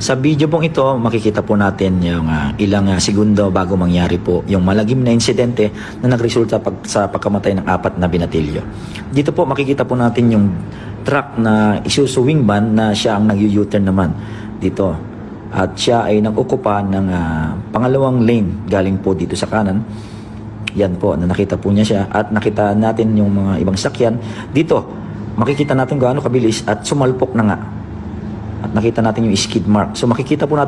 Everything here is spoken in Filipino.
Sa video pong ito, makikita po natin yung ilang segundo bago mangyari po yung malagim na insidente na nagresulta sa pagkamatay ng 4 na binatilyo. Dito po makikita po natin yung truck na Isuzu wing van na siya ang nag-U-turn naman dito. At siya ay nag-okupa ng pangalawang lane galing po dito sa kanan. Yan po, na nakita po niya siya at nakita natin yung mga ibang sakyan. Dito, makikita natin gaano kabilis at sumalpok na nga. At nakita natin yung skid mark. So makikita po natin